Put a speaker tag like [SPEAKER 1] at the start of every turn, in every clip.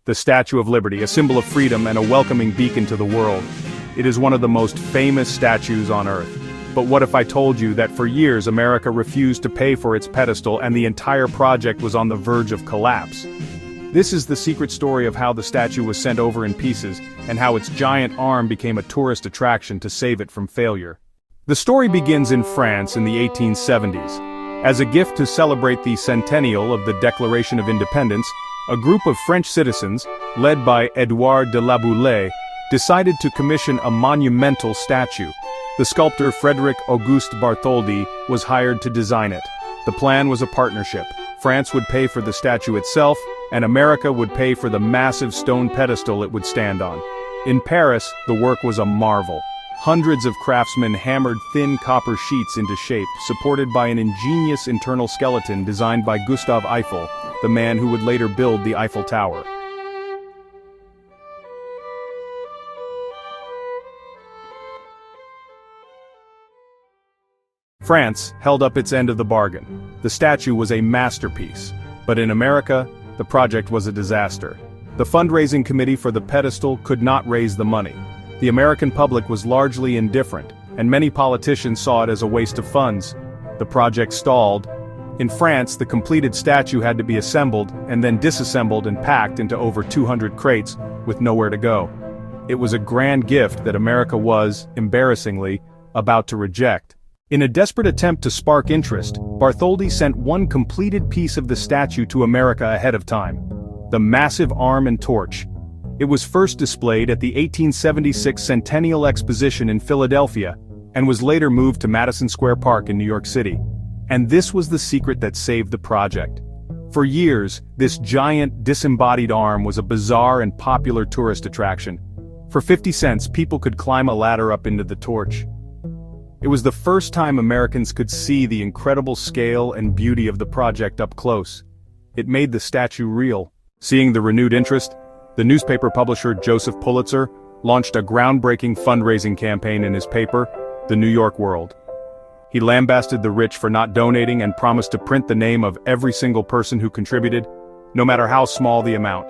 [SPEAKER 1] the Statue of Liberty, a symbol of freedom and a welcoming beacon to the world. It is one of the most famous statues on Earth. But what if I told you that for years America refused to pay for its pedestal and the entire project was on the verge of collapse? This is the secret story of how the statue was sent over in pieces and how its giant arm became a tourist attraction to save it from failure. The story begins in France in the 1870s. As a gift to celebrate the centennial of the Declaration of Independence, a group of French citizens, led by Édouard de la Boulaye, decided to commission a monumental statue. The sculptor Frédéric Auguste Bartholdi was hired to design it. The plan was a partnership. France would pay for the statue itself, and America would pay for the massive stone pedestal it would stand on. In Paris, the work was a marvel. Hundreds of craftsmen hammered thin copper sheets into shape, supported by an ingenious internal skeleton designed by Gustave Eiffel, the man who would later build the Eiffel Tower. France held up its end of the bargain. The statue was a masterpiece. But in America, the project was a disaster. The fundraising committee for the pedestal could not raise the money. The American public was largely indifferent, and many politicians saw it as a waste of funds. The project stalled. In France, the completed statue had to be assembled and then disassembled and packed into over 200 crates, with nowhere to go. It was a grand gift that America was, embarrassingly, about to reject. In a desperate attempt to spark interest, Bartholdi sent one completed piece of the statue to America ahead of time: the massive arm and torch. It was first displayed at the 1876 Centennial Exposition in Philadelphia, and was later moved to Madison Square Park in New York City. And this was the secret that saved the project. For years, this giant, disembodied arm was a bizarre and popular tourist attraction. For 50 cents, people could climb a ladder up into the torch. It was the first time Americans could see the incredible scale and beauty of the project up close. It made the statue real. Seeing the renewed interest, the newspaper publisher Joseph Pulitzer launched a groundbreaking fundraising campaign in his paper, The New York World. He lambasted the rich for not donating and promised to print the name of every single person who contributed, no matter how small the amount.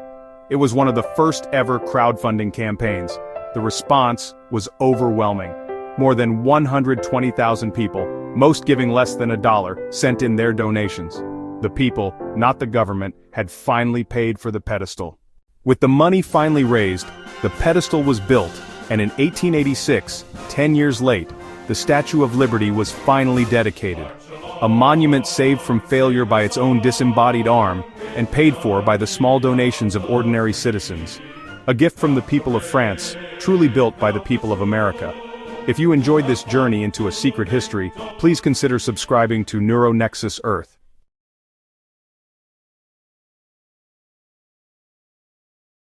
[SPEAKER 1] It was one of the first ever crowdfunding campaigns. The response was overwhelming. More than 120,000 people, most giving less than $1, sent in their donations. The people, not the government, had finally paid for the pedestal. With the money finally raised, the pedestal was built, and in 1886, 10 years late, the Statue of Liberty was finally dedicated. A monument saved from failure by its own disembodied arm, and paid for by the small donations of ordinary citizens. A gift from the people of France, truly built by the people of America. If you enjoyed this journey into a secret history, please consider subscribing to NeuroNexus Earth.